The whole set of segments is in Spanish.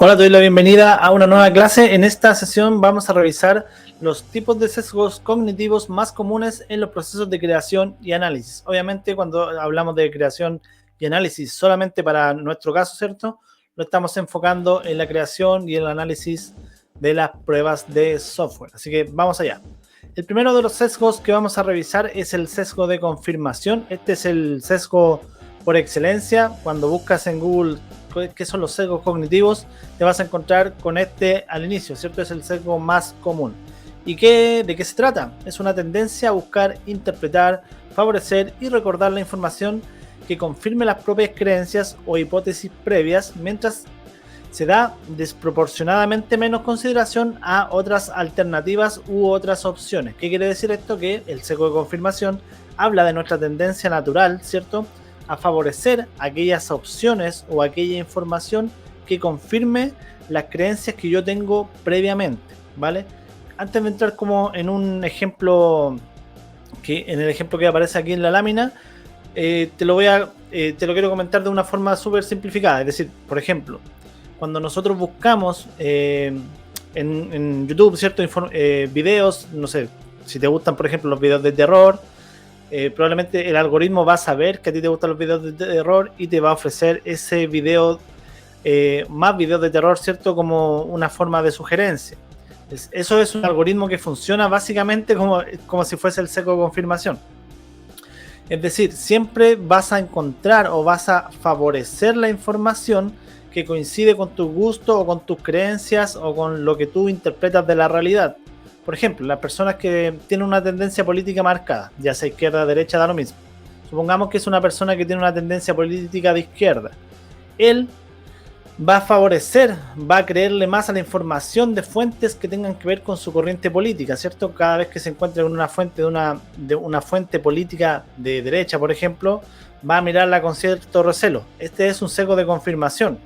Hola, te doy la bienvenida a una nueva clase. En esta sesión vamos a revisar los tipos de sesgos cognitivos más comunes en los procesos de creación y análisis. Obviamente, cuando hablamos de creación y análisis solamente para nuestro caso, ¿cierto? Lo estamos enfocando en la creación y el análisis de las pruebas de software. Así que vamos allá. El primero de los sesgos que vamos a revisar es el sesgo de confirmación. Este es el sesgo por excelencia. Cuando buscas en Google qué son los sesgos cognitivos, te vas a encontrar con este al inicio, ¿cierto? Es el sesgo más común. ¿Y de qué se trata? Es una tendencia a buscar, interpretar, favorecer y recordar la información que confirme las propias creencias o hipótesis previas, mientras se da desproporcionadamente menos consideración a otras alternativas u otras opciones. ¿Qué quiere decir esto? Que el sesgo de confirmación habla de nuestra tendencia natural, ¿cierto?, a favorecer aquellas opciones o aquella información que confirme las creencias que yo tengo previamente, ¿vale? Antes de entrar como en un ejemplo, en el ejemplo que aparece aquí en la lámina, te lo quiero comentar de una forma súper simplificada. Es decir, por ejemplo, cuando nosotros buscamos en YouTube, ¿cierto?, videos, no sé, si te gustan, por ejemplo, los videos de terror, probablemente el algoritmo va a saber que a ti te gustan los videos de terror y te va a ofrecer ese video, más videos de terror, ¿cierto?, como una forma de sugerencia. Eso es un algoritmo que funciona básicamente como si fuese el sesgo de confirmación. Es decir, siempre vas a encontrar o vas a favorecer la información que coincide con tu gusto o con tus creencias o con lo que tú interpretas de la realidad. Por ejemplo, las personas que tienen una tendencia política marcada, ya sea izquierda o derecha, da lo mismo. Supongamos que es una persona que tiene una tendencia política de izquierda. Él va a favorecer, va a creerle más a la información de fuentes que tengan que ver con su corriente política, ¿cierto? Cada vez que se encuentre con una fuente de una fuente política de derecha, por ejemplo, va a mirarla con cierto recelo. Este es un sesgo de confirmación.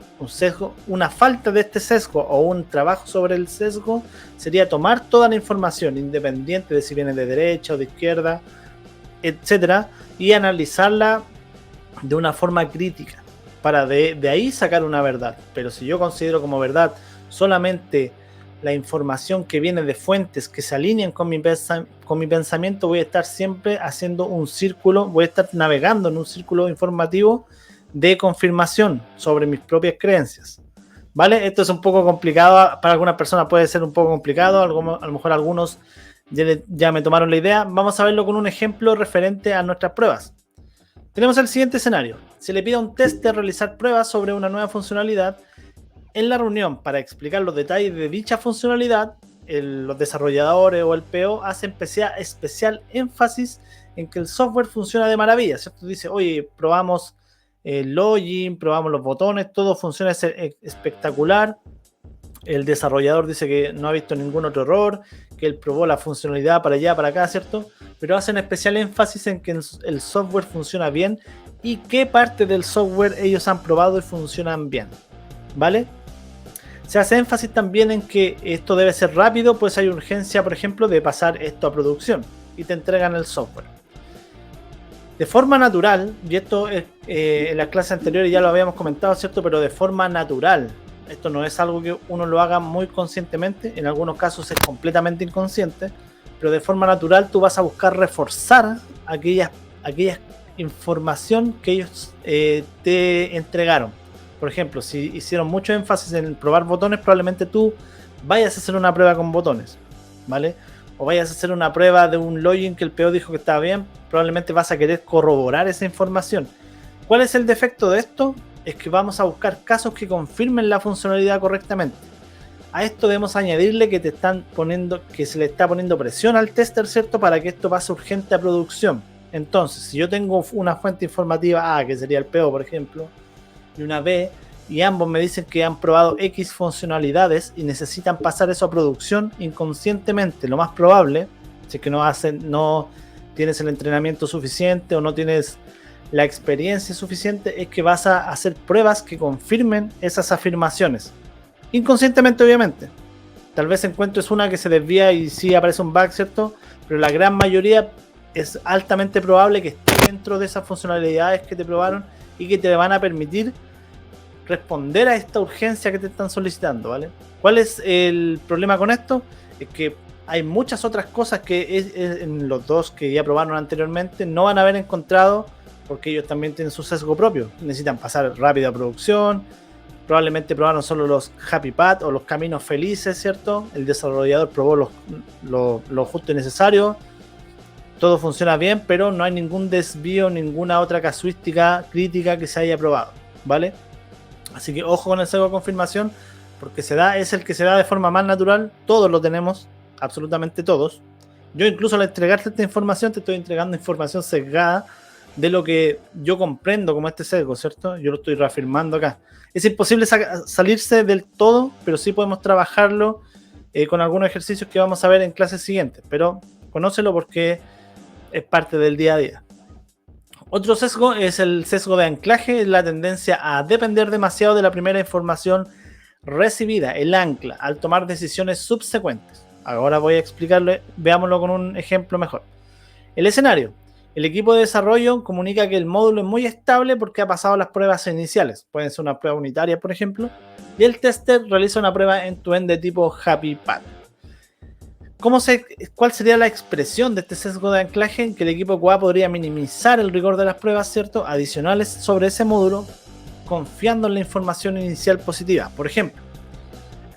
Una falta de este sesgo o un trabajo sobre el sesgo sería tomar toda la información, independiente de si viene de derecha o de izquierda, etcétera, y analizarla de una forma crítica para de ahí sacar una verdad. Pero si yo considero como verdad solamente la información que viene de fuentes que se alinean con mi pensamiento, voy a estar siempre haciendo un círculo, voy a estar navegando en un círculo informativo de confirmación sobre mis propias creencias, ¿vale? Esto es un poco complicado, para algunas personas puede ser un poco complicado, a lo mejor algunos ya me tomaron la idea. Vamos a verlo con un ejemplo referente a nuestras pruebas. Tenemos el siguiente escenario. Se le pide a un test de realizar pruebas sobre una nueva funcionalidad. En la reunión, para explicar los detalles de dicha funcionalidad, los desarrolladores o el PO hacen especial énfasis en que el software funciona de maravilla, ¿cierto? Dice, oye, probamos el login, probamos los botones, todo funciona espectacular. El desarrollador dice que no ha visto ningún otro error, que él probó la funcionalidad para allá, para acá, ¿cierto? Pero hacen especial énfasis en que el software funciona bien y qué parte del software ellos han probado y funcionan bien, ¿vale? Se hace énfasis también en que esto debe ser rápido, pues hay urgencia, por ejemplo, de pasar esto a producción y te entregan el software. De forma natural, y esto en las clases anteriores ya lo habíamos comentado, ¿cierto? Pero de forma natural, esto no es algo que uno lo haga muy conscientemente, en algunos casos es completamente inconsciente, pero de forma natural tú vas a buscar reforzar aquella información que ellos te entregaron. Por ejemplo, si hicieron mucho énfasis en probar botones, probablemente tú vayas a hacer una prueba con botones, ¿vale? O vayas a hacer una prueba de un login que el PO dijo que estaba bien, probablemente vas a querer corroborar esa información. ¿Cuál es el defecto de esto? Es que vamos a buscar casos que confirmen la funcionalidad correctamente. A esto debemos añadirle que se le está poniendo presión al tester, ¿cierto?, para que esto pase urgente a producción. Entonces, si yo tengo una fuente informativa A, que sería el PO, por ejemplo, y una B, y ambos me dicen que han probado X funcionalidades y necesitan pasar eso a producción inconscientemente, lo más probable, si es que no tienes el entrenamiento suficiente o no tienes la experiencia suficiente, es que vas a hacer pruebas que confirmen esas afirmaciones. Inconscientemente, obviamente. Tal vez encuentres una que se desvía y sí aparece un bug, ¿cierto? Pero la gran mayoría es altamente probable que esté dentro de esas funcionalidades que te probaron y que te van a permitir responder a esta urgencia que te están solicitando, ¿vale? ¿Cuál es el problema con esto? Es que hay muchas otras cosas que en los dos que ya probaron anteriormente no van a haber encontrado, porque ellos también tienen su sesgo propio. Necesitan pasar rápido a producción, probablemente probaron solo los happy path o los caminos felices, ¿cierto? El desarrollador probó lo justo y necesario, todo funciona bien, pero no hay ningún desvío, ninguna otra casuística crítica que se haya probado, ¿vale? Así que ojo con el sesgo de confirmación, porque es el que se da de forma más natural. Todos lo tenemos, absolutamente todos. Yo incluso al entregarte esta información te estoy entregando información sesgada de lo que yo comprendo como este sesgo, ¿cierto? Yo lo estoy reafirmando acá. Es imposible salirse del todo, pero sí podemos trabajarlo con algunos ejercicios que vamos a ver en clases siguientes, pero conócelo porque es parte del día a día. Otro sesgo es el sesgo de anclaje, es la tendencia a depender demasiado de la primera información recibida, el ancla, al tomar decisiones subsecuentes. Ahora voy a explicarlo, veámoslo con un ejemplo mejor. El escenario. El equipo de desarrollo comunica que el módulo es muy estable porque ha pasado las pruebas iniciales. Pueden ser una prueba unitaria, por ejemplo. Y el tester realiza una prueba end-to-end de tipo Happy Path. ¿Cuál sería la expresión de este sesgo de anclaje? Que el equipo QA podría minimizar el rigor de las pruebas, ¿cierto?, adicionales sobre ese módulo, confiando en la información inicial positiva. Por ejemplo,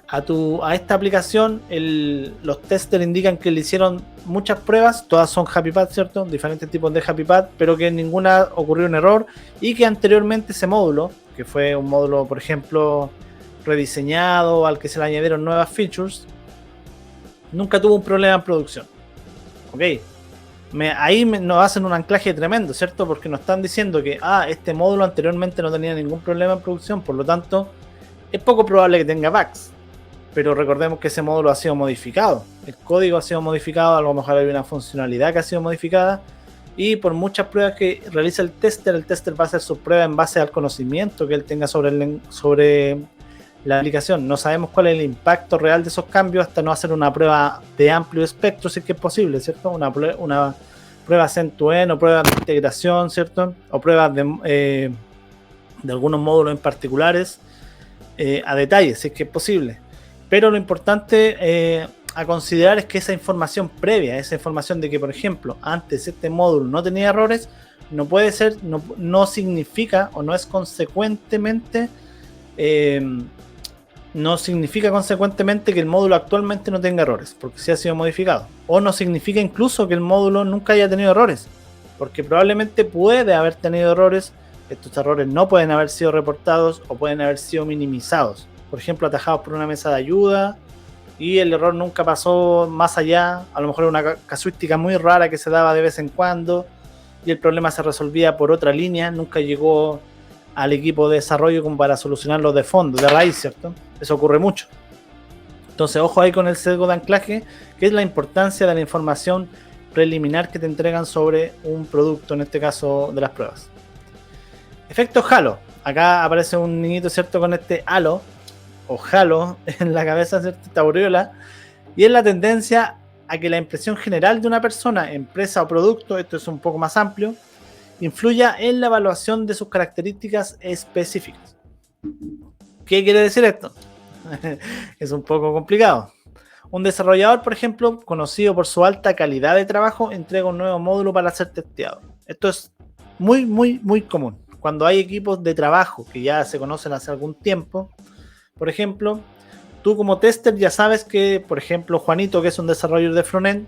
a esta aplicación los testers indican que le hicieron muchas pruebas, todas son Happy Path, ¿cierto?, diferentes tipos de Happy Path, pero que en ninguna ocurrió un error, y que anteriormente ese módulo, que fue un módulo, por ejemplo, rediseñado, al que se le añadieron nuevas features, nunca tuvo un problema en producción. Ok, ahí nos hacen un anclaje tremendo, ¿cierto? Porque nos están diciendo que este módulo anteriormente no tenía ningún problema en producción, por lo tanto es poco probable que tenga bugs. Pero recordemos que ese módulo ha sido modificado, el código ha sido modificado, a lo mejor hay una funcionalidad que ha sido modificada, y por muchas pruebas que realiza el tester va a hacer sus pruebas en base al conocimiento que él tenga sobre la aplicación. No sabemos cuál es el impacto real de esos cambios hasta no hacer una prueba de amplio espectro, si es que es posible, ¿cierto? Una prueba end-to-end o pruebas de integración, ¿cierto? O pruebas de algunos módulos en particulares a detalle, si es que es posible. Pero lo importante a considerar es que esa información previa, esa información de que, por ejemplo, antes este módulo no tenía errores, no significa o no es consecuentemente no significa consecuentemente que el módulo actualmente no tenga errores, porque sí ha sido modificado. O no significa incluso que el módulo nunca haya tenido errores, porque probablemente puede haber tenido errores. Estos errores no pueden haber sido reportados o pueden haber sido minimizados. Por ejemplo, atajados por una mesa de ayuda y el error nunca pasó más allá. A lo mejor era una casuística muy rara que se daba de vez en cuando y el problema se resolvía por otra línea, nunca llegó al equipo de desarrollo como para solucionarlo de fondo, de raíz, ¿cierto? Eso ocurre mucho. Entonces, ojo ahí con el sesgo de anclaje, que es la importancia de la información preliminar que te entregan sobre un producto, en este caso de las pruebas. Efecto halo. Acá aparece un niñito, ¿cierto?, con este halo o halo en la cabeza, ¿cierto?, esta aureola, y es la tendencia a que la impresión general de una persona, empresa o producto, esto es un poco más amplio, influya en la evaluación de sus características específicas. ¿Qué quiere decir esto? Es un poco complicado. Un desarrollador, por ejemplo, conocido por su alta calidad de trabajo, entrega un nuevo módulo para ser testeado. Esto es muy, muy, muy común. Cuando hay equipos de trabajo que ya se conocen hace algún tiempo, por ejemplo, tú como tester ya sabes que, por ejemplo, Juanito, que es un desarrollador de frontend,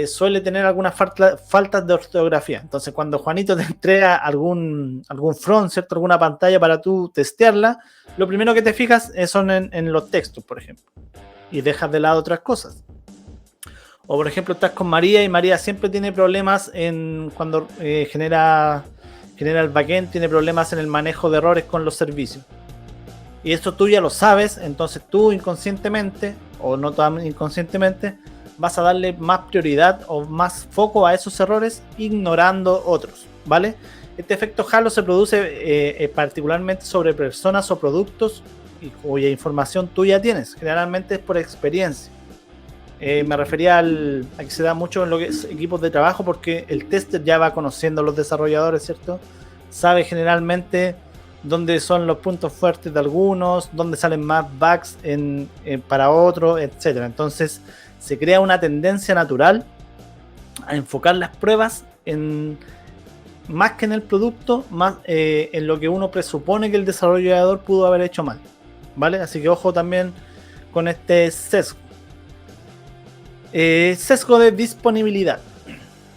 suele tener algunas faltas de ortografía. Entonces, cuando Juanito te entrega algún front, ¿cierto?, alguna pantalla para tú testearla, lo primero que te fijas son en los textos, por ejemplo, y dejas de lado otras cosas. O, por ejemplo, estás con María y María siempre tiene problemas cuando genera el backend, tiene problemas en el manejo de errores con los servicios. Y esto tú ya lo sabes, entonces tú inconscientemente, o no tan inconscientemente, vas a darle más prioridad o más foco a esos errores, ignorando otros, ¿vale? Este efecto halo se produce particularmente sobre personas o productos cuya información tú ya tienes. Generalmente es por experiencia. Me refería a que se da mucho en lo que es equipos de trabajo, porque el tester ya va conociendo a los desarrolladores, ¿cierto? Sabe generalmente dónde son los puntos fuertes de algunos, dónde salen más bugs para otros, etcétera. Entonces se crea una tendencia natural a enfocar las pruebas más que en el producto, más en lo que uno presupone que el desarrollador pudo haber hecho mal, ¿vale? Así que ojo también con este sesgo. Sesgo de disponibilidad.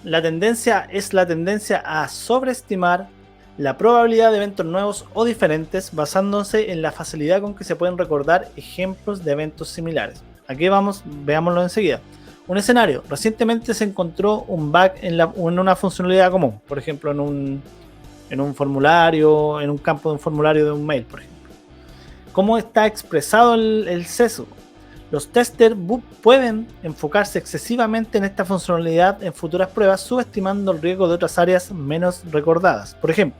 La tendencia es la tendencia a sobreestimar la probabilidad de eventos nuevos o diferentes basándose en la facilidad con que se pueden recordar ejemplos de eventos similares. Aquí vamos, veámoslo enseguida. Un escenario. Recientemente se encontró un bug en una funcionalidad común, por ejemplo en un formulario, en un campo de un formulario de un mail, por ejemplo. ¿Cómo está expresado el sesgo? Los testers pueden enfocarse excesivamente en esta funcionalidad en futuras pruebas, subestimando el riesgo de otras áreas menos recordadas. Por ejemplo,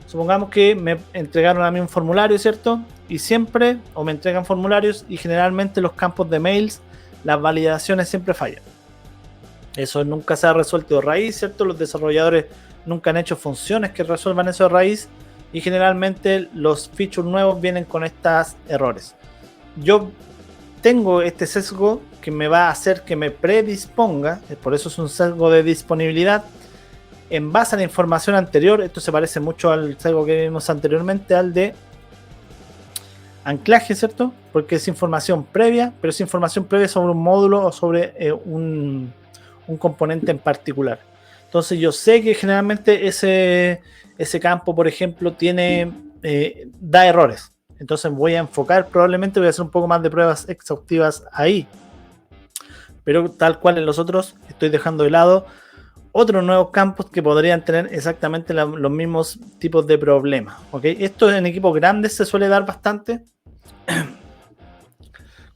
supongamos que me entregaron a mí un formulario, ¿cierto? Y siempre, o me entregan formularios y generalmente los campos de mails, las validaciones siempre fallan. Eso nunca se ha resuelto de raíz, ¿cierto? Los desarrolladores nunca han hecho funciones que resuelvan eso de raíz y generalmente los features nuevos vienen con estos errores. Yo tengo este sesgo que me va a hacer que me predisponga, por eso es un sesgo de disponibilidad, en base a la información anterior. Esto se parece mucho al sesgo que vimos anteriormente, al de anclaje, ¿cierto? Porque es información previa, pero es información previa sobre un módulo o sobre un componente en particular. Entonces yo sé que generalmente ese campo, por ejemplo, da errores. Entonces probablemente voy a hacer un poco más de pruebas exhaustivas ahí. Pero tal cual en los otros, estoy dejando de lado otros nuevos campos que podrían tener exactamente los mismos tipos de problemas. ¿Okay? Esto en equipos grandes se suele dar bastante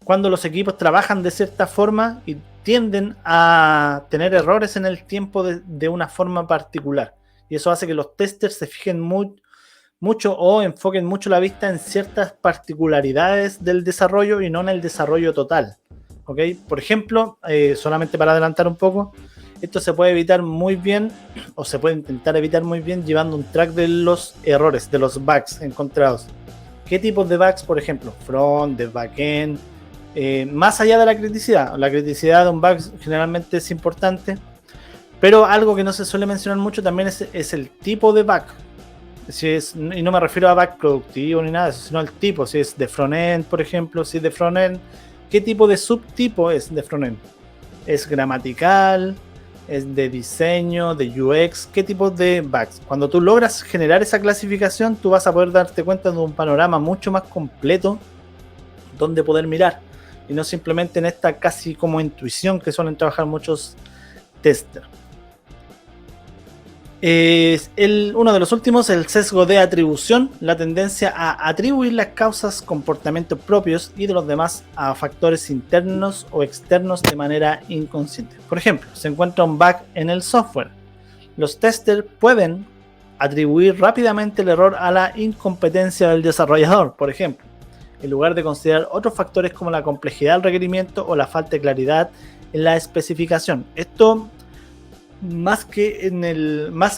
cuando los equipos trabajan de cierta forma y tienden a tener errores en el tiempo de una forma particular. Y eso hace que los testers se fijen mucho o enfoquen mucho la vista en ciertas particularidades del desarrollo y no en el desarrollo total. ¿Okay? Por ejemplo, solamente para adelantar un poco, esto se puede evitar muy bien, o se puede intentar evitar muy bien llevando un track de los errores, de los bugs encontrados. ¿Qué tipos de bugs? Por ejemplo, front, de backend, más allá de la criticidad. La criticidad de un bug generalmente es importante, pero algo que no se suele mencionar mucho también es el tipo de bug. Y no me refiero a bug productivo ni nada de eso, sino el tipo. Si es de frontend, por ejemplo, si es de frontend, ¿qué tipo de subtipo es de frontend? ¿Es gramatical? ¿Es de diseño? ¿De UX? ¿Qué tipo de bugs? Cuando tú logras generar esa clasificación, tú vas a poder darte cuenta de un panorama mucho más completo donde poder mirar. Y no simplemente en esta casi como intuición que suelen trabajar muchos testers. Uno de los últimos, el sesgo de atribución, la tendencia a atribuir las causas, comportamientos propios y de los demás a factores internos o externos de manera inconsciente. Por ejemplo, se encuentra un bug en el software. Los testers pueden atribuir rápidamente el error a la incompetencia del desarrollador, por ejemplo, en lugar de considerar otros factores como la complejidad del requerimiento o la falta de claridad en la especificación. Esto, más que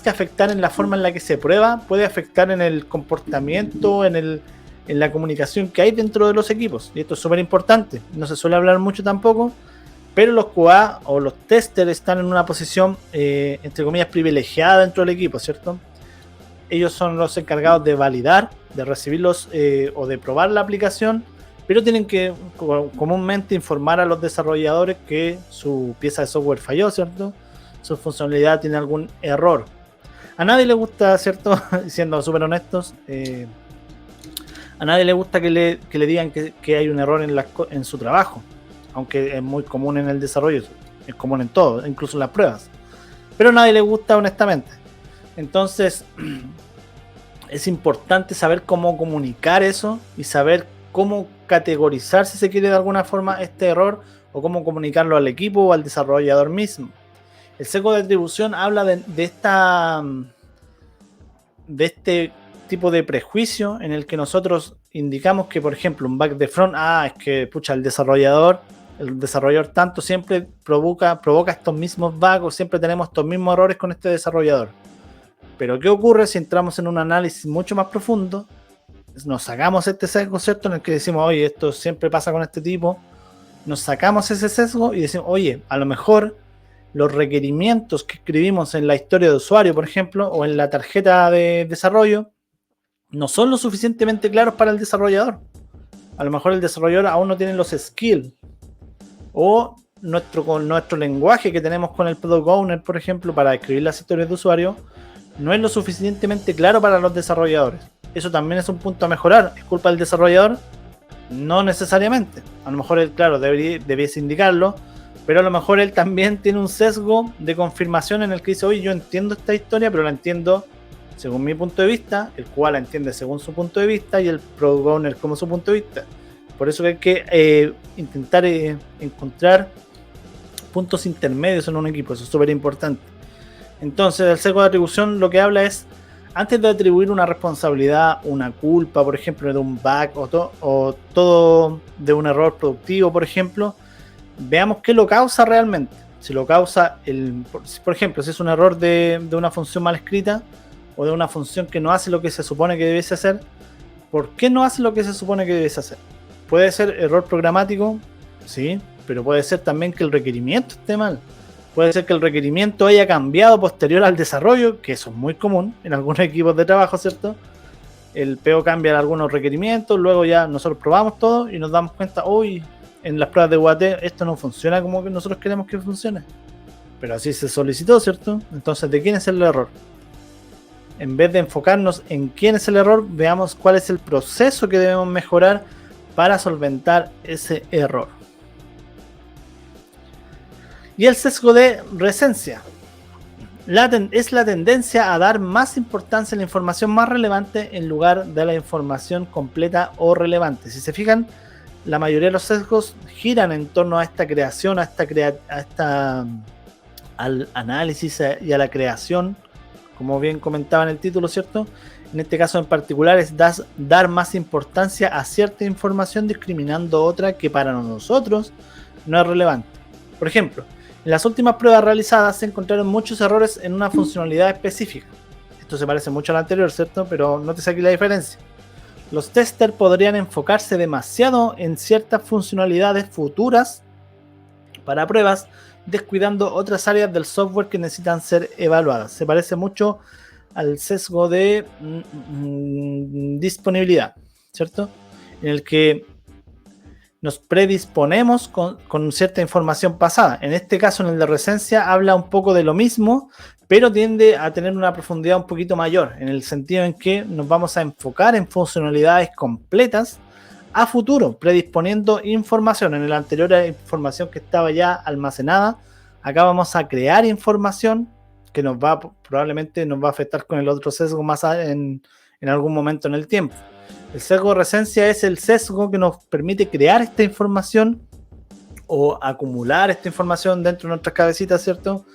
afectar en la forma en la que se prueba, puede afectar en el comportamiento, en la comunicación que hay dentro de los equipos. Y esto es súper importante. No se suele hablar mucho tampoco, pero los QA o los testers están en una posición, entre comillas, privilegiada dentro del equipo, ¿cierto? Ellos son los encargados de validar, de recibirlos o de probar la aplicación, pero tienen que comúnmente informar a los desarrolladores que su pieza de software falló, ¿cierto? Su funcionalidad tiene algún error. A nadie le gusta, ¿cierto? Siendo súper honestos, a nadie le gusta que le digan que hay un error en su trabajo, aunque es muy común en el desarrollo, es común en todo, incluso en las pruebas. Pero a nadie le gusta, honestamente. Entonces, es importante saber cómo comunicar eso y saber cómo categorizar, si se quiere, de alguna forma este error, o cómo comunicarlo al equipo o al desarrollador mismo. El sesgo de atribución habla de este tipo de prejuicio en el que nosotros indicamos que, por ejemplo, un bug de front, es que pucha, el desarrollador tanto siempre provoca estos mismos bugs, o siempre tenemos estos mismos errores con este desarrollador. Pero ¿qué ocurre si entramos en un análisis mucho más profundo? Nos sacamos este sesgo, ¿cierto? En el que decimos, oye, esto siempre pasa con este tipo. Nos sacamos ese sesgo y decimos, oye, a lo mejor los requerimientos que escribimos en la historia de usuario, por ejemplo, o en la tarjeta de desarrollo, no son lo suficientemente claros para el desarrollador. A lo mejor el desarrollador aún no tiene los skills, o con nuestro lenguaje que tenemos con el Product Owner, por ejemplo, para escribir las historias de usuario, no es lo suficientemente claro para los desarrolladores. Eso también es un punto a mejorar. ¿Es culpa del desarrollador? No necesariamente. A lo mejor él, claro, debiese indicarlo, pero a lo mejor él también tiene un sesgo de confirmación en el que dice, oye, yo entiendo esta historia, pero la entiendo según mi punto de vista, el cual la entiende según su punto de vista, y el Product Owner como su punto de vista. Por eso hay que intentar encontrar puntos intermedios en un equipo. Eso es súper importante. Entonces, el sesgo de atribución lo que habla es, antes de atribuir una responsabilidad, una culpa, por ejemplo, de un bug o todo de un error productivo, por ejemplo, veamos qué lo causa realmente. Si lo causa, por ejemplo, si es un error de una función mal escrita o de una función que no hace lo que se supone que debiese hacer, ¿por qué no hace lo que se supone que debiese hacer? Puede ser error programático, sí, pero puede ser también que el requerimiento esté mal. Puede ser que el requerimiento haya cambiado posterior al desarrollo, que eso es muy común en algunos equipos de trabajo, ¿cierto? El PO cambia algunos requerimientos, luego ya nosotros probamos todo y nos damos cuenta, hoy en las pruebas de UAT esto no funciona como que nosotros queremos que funcione. Pero así se solicitó, ¿cierto? Entonces, ¿de quién es el error? En vez de enfocarnos en quién es el error, veamos cuál es el proceso que debemos mejorar para solventar ese error. Y el sesgo de recencia es la tendencia a dar más importancia a la información más relevante en lugar de la información completa o relevante. Si se fijan, la mayoría de los sesgos giran en torno a esta creación, al análisis y a la creación, como bien comentaba en el título, ¿cierto? En este caso en particular es dar más importancia a cierta información discriminando otra que para nosotros no es relevante. Por ejemplo, en las últimas pruebas realizadas se encontraron muchos errores en una funcionalidad específica. Esto se parece mucho al anterior, ¿cierto? Pero nótese aquí la diferencia. Los testers podrían enfocarse demasiado en ciertas funcionalidades futuras para pruebas, descuidando otras áreas del software que necesitan ser evaluadas. Se parece mucho al sesgo de disponibilidad, ¿cierto? En el que nos predisponemos con cierta información pasada. En este caso, en el de recencia, habla un poco de lo mismo, pero tiende a tener una profundidad un poquito mayor, en el sentido en que nos vamos a enfocar en funcionalidades completas a futuro, predisponiendo información. En el anterior era información que estaba ya almacenada. Acá vamos a crear información que probablemente nos va a afectar con el otro sesgo más en algún momento en el tiempo. El sesgo de recencia es el sesgo que nos permite crear esta información o acumular esta información dentro de nuestras cabecitas, ¿cierto?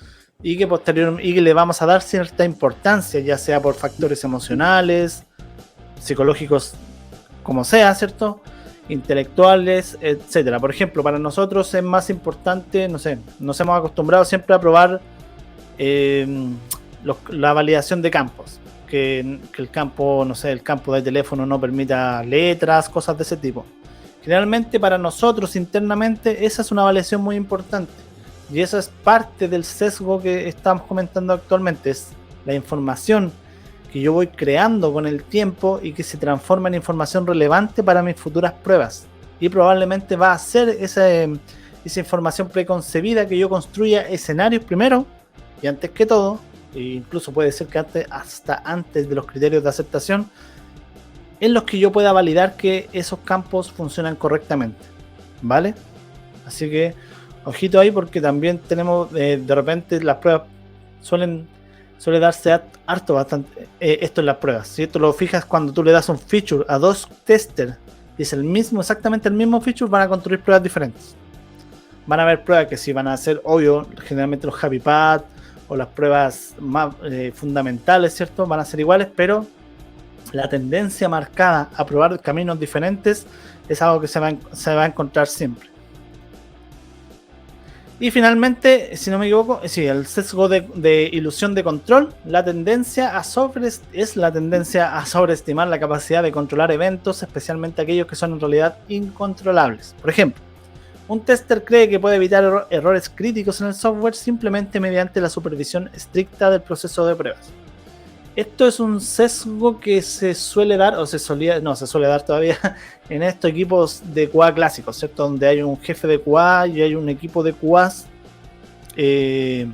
Y que posteriormente le vamos a dar cierta importancia, ya sea por factores emocionales, psicológicos, como sea, ¿cierto? Intelectuales, etcétera. Por ejemplo, para nosotros es más importante, no sé, nos hemos acostumbrado siempre a probar la validación de campos. Que el campo, no sé, el campo de teléfono no permita letras, cosas de ese tipo. Generalmente para nosotros internamente esa es una validación muy importante. Y esa es parte del sesgo que estamos comentando actualmente. Es la información que yo voy creando con el tiempo y que se transforma en información relevante para mis futuras pruebas. Y probablemente va a ser esa información preconcebida que yo construya escenarios primero y antes que todo, e incluso puede ser que hasta antes de los criterios de aceptación, en los que yo pueda validar que esos campos funcionan correctamente, ¿vale? Así que ojito ahí, porque también tenemos de repente las pruebas suele darse harto bastante esto en las pruebas. Si esto lo fijas cuando tú le das un feature a dos testers y es exactamente el mismo feature, van a construir pruebas diferentes. Van a haber pruebas que sí van a ser, obvio, generalmente los happy path o las pruebas más fundamentales, ¿cierto? Van a ser iguales, pero la tendencia marcada a probar caminos diferentes es algo que se va a encontrar siempre. Y finalmente, si no me equivoco, sí, el sesgo de ilusión de control, es la tendencia a sobreestimar la capacidad de controlar eventos, especialmente aquellos que son en realidad incontrolables. Por ejemplo, un tester cree que puede evitar errores críticos en el software simplemente mediante la supervisión estricta del proceso de pruebas. Esto es un sesgo que se suele dar, o se suele dar todavía en estos equipos de QA clásicos, ¿cierto? Donde hay un jefe de QA y hay un equipo de QAs que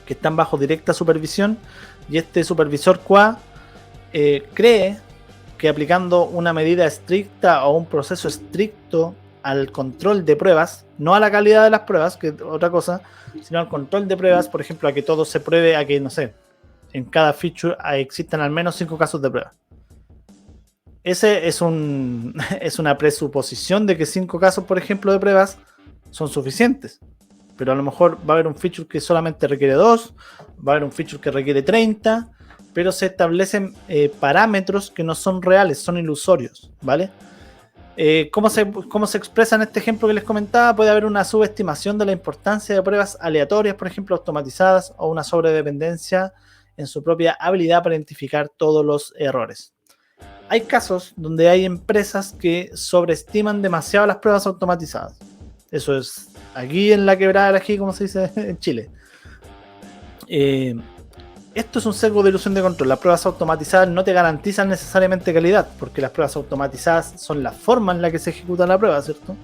están bajo directa supervisión, y este supervisor QA cree que aplicando una medida estricta o un proceso estricto al control de pruebas, no a la calidad de las pruebas, que es otra cosa, sino al control de pruebas, por ejemplo, a que todo se pruebe, a que, no sé, en cada feature existan al menos 5 casos de prueba. Ese es una presuposición de que 5 casos, por ejemplo, de pruebas son suficientes. Pero a lo mejor va a haber un feature que solamente requiere 2, va a haber un feature que requiere 30, pero se establecen parámetros que no son reales, son ilusorios, ¿vale? ¿Cómo se expresa en este ejemplo que les comentaba? Puede haber una subestimación de la importancia de pruebas aleatorias, por ejemplo, automatizadas, o una sobredependencia en su propia habilidad para identificar todos los errores. Hay casos donde hay empresas que sobreestiman demasiado las pruebas automatizadas. Eso es aquí en la quebrada del ají, como se dice en Chile. Esto es un sesgo de ilusión de control. Las pruebas automatizadas no te garantizan necesariamente calidad, porque las pruebas automatizadas son la forma en la que se ejecuta la prueba, ¿cierto?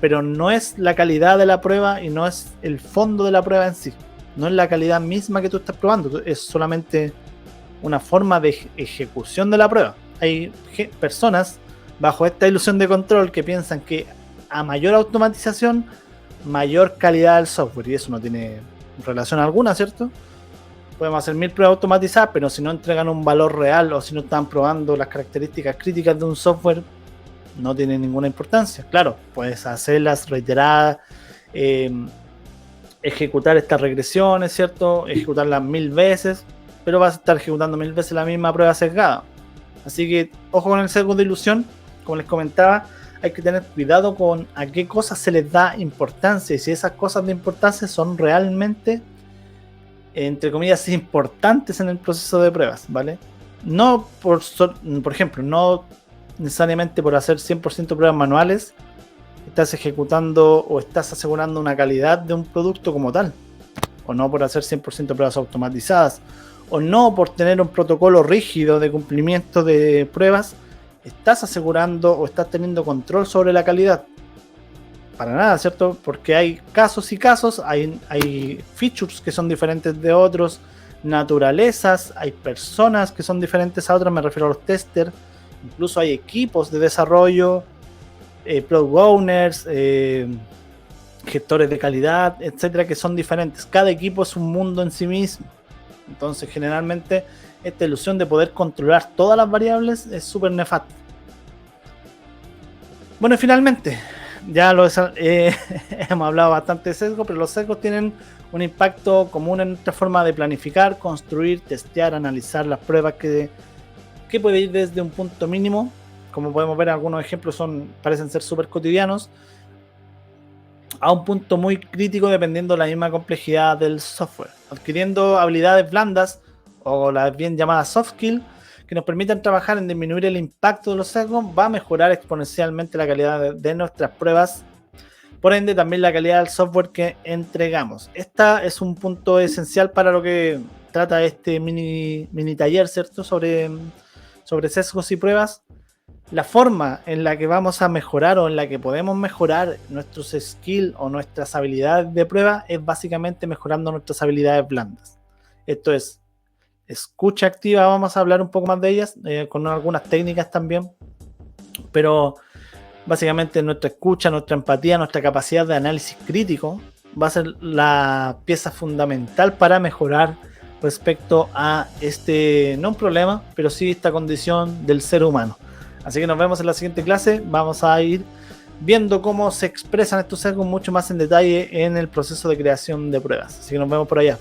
Pero no es la calidad de la prueba y no es el fondo de la prueba en sí. No es la calidad misma que tú estás probando, es solamente una forma de ejecución de la prueba. Hay personas bajo esta ilusión de control que piensan que a mayor automatización, mayor calidad del software, y eso no tiene relación alguna, ¿cierto? Podemos hacer 1000 pruebas automatizadas, pero si no entregan un valor real o si no están probando las características críticas de un software, no tiene ninguna importancia. Claro, puedes hacerlas reiteradas, ejecutar estas regresiones, ¿cierto? Ejecutarlas 1000 veces, pero vas a estar ejecutando 1000 veces la misma prueba sesgada. Así que ojo con el sesgo de ilusión. Como les comentaba, hay que tener cuidado con a qué cosas se les da importancia y si esas cosas de importancia son realmente, entre comillas, importantes en el proceso de pruebas, ¿vale? No por ejemplo, no necesariamente por hacer 100% pruebas manuales estás ejecutando o estás asegurando una calidad de un producto como tal, o no por hacer 100% pruebas automatizadas, o no por tener un protocolo rígido de cumplimiento de pruebas estás asegurando o estás teniendo control sobre la calidad. Para nada, ¿cierto? Porque hay casos y casos, hay features que son diferentes de otros, naturalezas, hay personas que son diferentes a otras, me refiero a los testers, incluso hay equipos de desarrollo, product owners, gestores de calidad, etcétera, que son diferentes. Cada equipo es un mundo en sí mismo. Entonces, generalmente, esta ilusión de poder controlar todas las variables es súper nefasta. Bueno, y finalmente, ya hemos hablado bastante de sesgo, pero los sesgos tienen un impacto común en nuestra forma de planificar, construir, testear, analizar las pruebas que puede ir desde un punto mínimo. Como podemos ver, algunos ejemplos parecen ser súper cotidianos, a un punto muy crítico dependiendo de la misma complejidad del software, adquiriendo habilidades blandas o las bien llamadas soft skills que nos permitan trabajar en disminuir el impacto de los sesgos, va a mejorar exponencialmente la calidad de nuestras pruebas, por ende también la calidad del software que entregamos. Esta es un punto esencial para lo que trata este mini taller, ¿cierto? Sobre sesgos y pruebas. La forma en la que vamos a mejorar o en la que podemos mejorar nuestros skills o nuestras habilidades de prueba es básicamente mejorando nuestras habilidades blandas. Esto es escucha activa, vamos a hablar un poco más de ellas, con algunas técnicas también, pero básicamente nuestra escucha, nuestra empatía, nuestra capacidad de análisis crítico va a ser la pieza fundamental para mejorar respecto a no un problema, pero sí esta condición del ser humano. Así que nos vemos en la siguiente clase. Vamos a ir viendo cómo se expresan estos sesgos mucho más en detalle en el proceso de creación de pruebas. Así que nos vemos por allá.